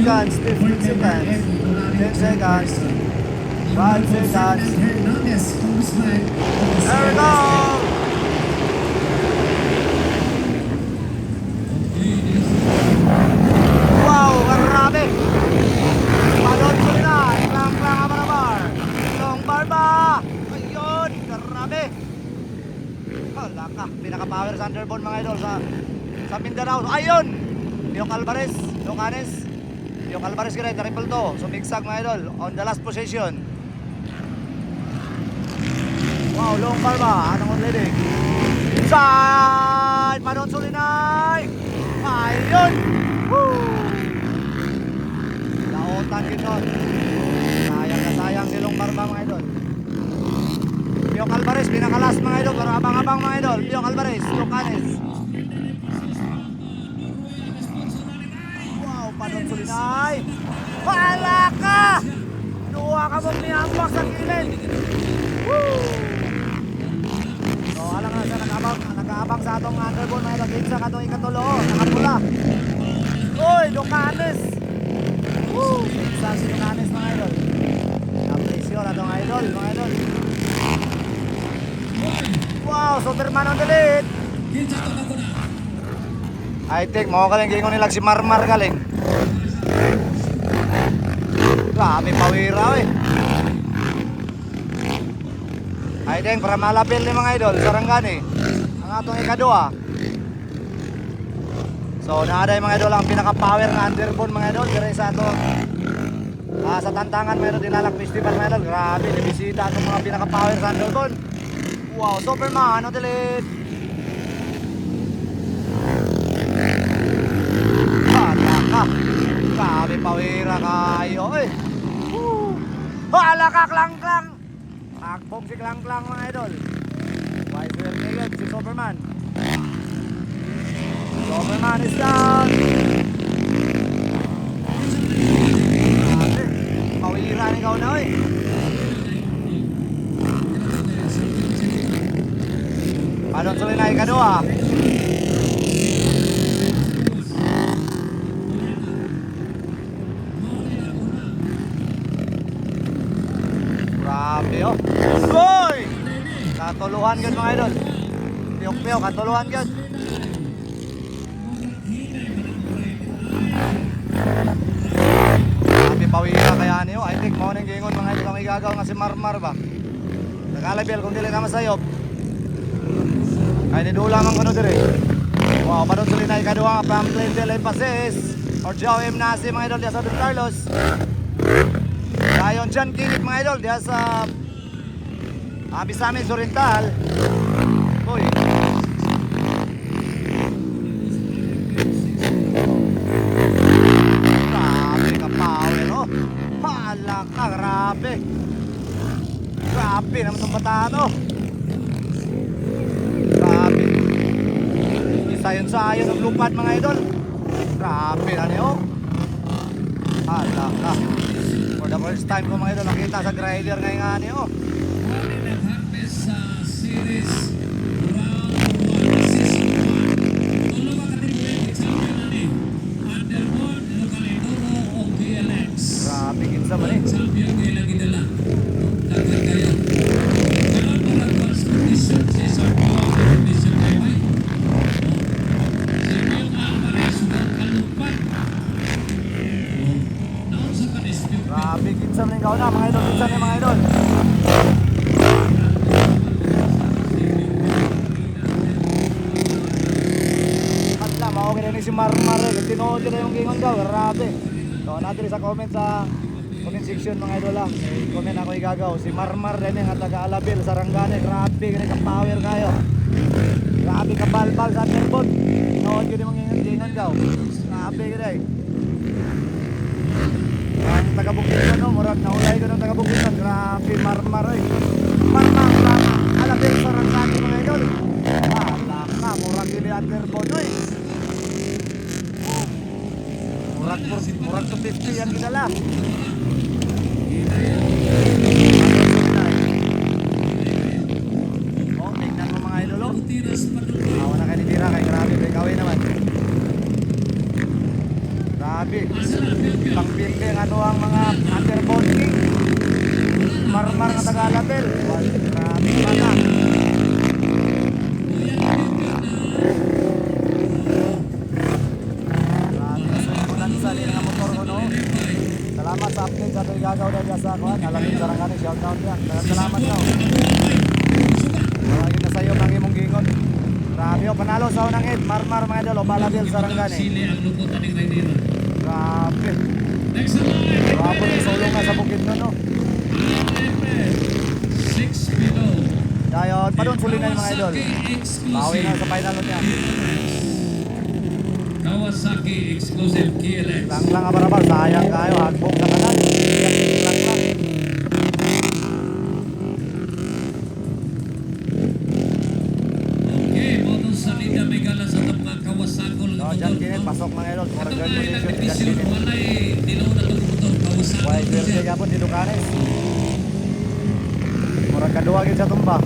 seconds, 15 seconds, 10 seconds, 5 seconds. There we go! Wow, grabe! Balon ko na, klang-klang ang mga bar. Long bar ba? Ayun, grabe! Hala ka, pinaka-power Thunderbolt mga idol sa Mindanao. Ayun! Leok Alvarez, Locanes. Leok Alvarez ka rin, triple to. Sumigsag mga idol, on the last position. Wow, long bar ba? Anong leading? Inside! Manon Sulinay! Ayun! Woo! Lautan din nun. Sayang na sayang si long bar ba mga idol. Leok Alvarez, pinakalas mga idol. Para abang-abang mga idol. Leok Alvarez, Locanes. Wow, Manon Sulinay! Pala ka! Nuha ka mong niyambak sa kilid. Woo! So, alam na siya, nag-aabang sa atong Thunderbolt mga idol. Kinsa ka itong ikatulo, nakapula. Uy, Locanes! Woo! Kinsa si Locanes mga idol. Na-pressure atong idol mga idol. Wow, Superman on the lead. I think mo galing gingon nila si Marmar galing. Grabe pawira eh. I think para malapil ni mga idol, Sarangani. Ang atong ikaduha. So naaday mga idol ang pinaka-power na Thunderbolt mga idol dire sa ato. Sa Tantangan mayroon Dinalak Festival mga idol. Grabe, nabisita atong mga pinaka-power Thunderbolt. Wow, Superman on the lead. Hala ka. Grabe pawira kayo eh. Hala ka, klang-klang. Takbong si klang-klang mga idol. Wise well ngayon si Superman. Superman is down. Grabe, pawira ni ikaw na eh. Anong tuloy na ikaduha? Grabe oh. Boy! Katuluhan yun mga idol. Piyok-piyok, katuluhan yun. Grabe pawira kaya niyo. I think mo nang gingon mga idol ang igagaw nga si Marmar ba. Nagalabil kung dili na masayop. Ay nidula man kuno dire. Wow, padung tuloy na ikaduha nga Pamplin del Emphasis or Joe M. Nasi mga idol diya sa Don Carlos. Ayon John Kingit mga idol diya sa Abisamis Oriental. Uy. Grabe ka power oh. Hala ka, grabe. Grabe naman itong bataan oh. Grabe. Isayon-sayon ang lupad mga idol. Grabe na niyo. Hala ka. For the first time ko mga idol nakita sa grider ngayon nga niyo. Grabe kinsa man eh. Grabe kinsa man ikaw na mga idol, kinsa na mga idol. Atla mao kini si Marmar eh, tinuod na yung gingon daw, grabe. So natin sa comment section mga idol ah. Comment ako igagaw si Marmar din nga taga Alabil Sarangani. Grabe kini ka power kayo. Grabe ka balbal sa Thunderbolt. Tinuod gyud yung gingon daw. Grabe kini. Ang taga-Bukidnon no, murag naulay ko ng taga-Bukidnon. Grabe Marmar eh. Marmar lang Alabil Sarangani mga idol. Ka murag gini Thunderbolt eh. Murag to 50 yan kinala. Oh, tingnan mo mga idol oh. Awa na kayo ni Tira kay grabe kay kawin naman. Grabe. Bimbi ang ano ang mga underbone king. Marmar nga taga-label. Grabe pala. Salamat sa update sa gagaw na dyan sa kuhan. Alamin sa rangani, shout out yan. Salamat daw. Ayun na sa'yo ang imong gingon. Grabe o, panalo sa unang hit. Marmar mga idol o Balabil sa rangani. Grabe. Grabe yung solo nga sa bukid nun, no? Dayon, pa doon suli na yung mga idol. Bawi na sa final nun yan. Kawasaki Exclusive KLX. Lang abarabar, sayang kayo. Hagbog na kanan. Lang. Okay, motong salida may gala sa mga Kawasaki. So, dyan kinit, pasok mga idol. For Ito good nga position, dyan nagdivision, kinit. walay dilaw na tumutok Kawasaki. Why, Dirce Gabon, di Lucanes. Murag kaduwagin sa tumba.